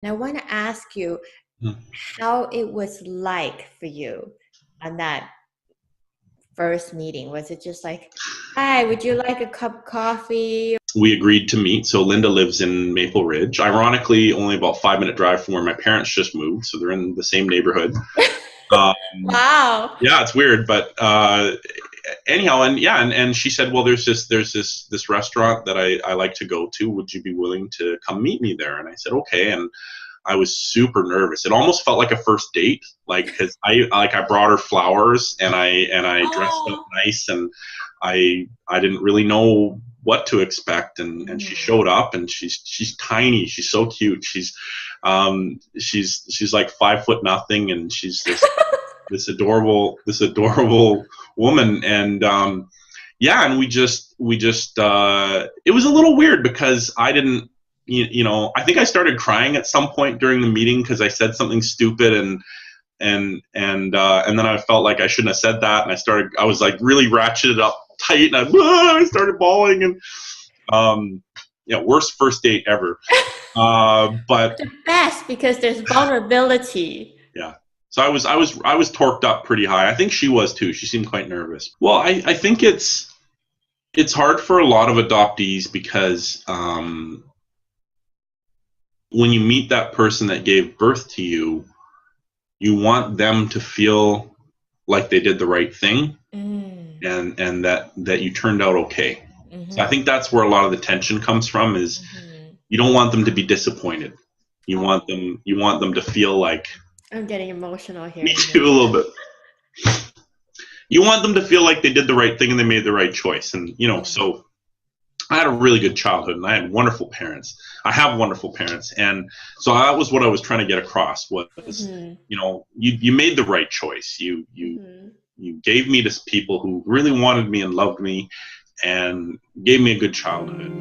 Now, I want to ask you Hmm. how it was like for you on that first meeting. Was it just like, hi, would you like a cup of coffee? We agreed to meet. So Linda lives in Maple Ridge, ironically, only about 5 minute drive from where my parents just moved. So they're in the same neighborhood. Um, Wow. yeah, it's weird, but anyhow, and yeah, and she said, well, there's this restaurant that I like to go to. Would you be willing to come meet me there? And I said, okay. And I was super nervous. It almost felt like a first date, like because I brought her flowers and I dressed up Oh. nice, and I didn't really know what to expect, and she Mhm. showed up, and she's tiny, she's so cute, she's like 5 foot nothing, and she's this adorable woman, and yeah, and we just it was a little weird because I didn't, I think I started crying at some point during the meeting because I said something stupid, and then I felt like I shouldn't have said that, and I was like really ratcheted up tight, and I started bawling, and yeah, worst first date ever. But The best because there's vulnerability. yeah. So I was torqued up pretty high. I think she was too. She seemed quite nervous. Well, I think it's hard for a lot of adoptees because when you meet that person that gave birth to you, you want them to feel like they did the right thing, Mm. and that you turned out okay. So I Mm-hmm. think that's where a lot of the tension comes from, is Mm-hmm. you don't want them to be disappointed. You want Oh, them to feel like, I'm getting emotional me hearing too, a this. little bit. You want them to feel like they did the right thing and they made the right choice. And Yeah. so I had a really good childhood, and I had wonderful parents. I have wonderful parents, and so that was what I was trying to get across was, Mm-hmm. you made the right choice. Mm-hmm. You gave me to people who really wanted me and loved me, and gave me a good childhood.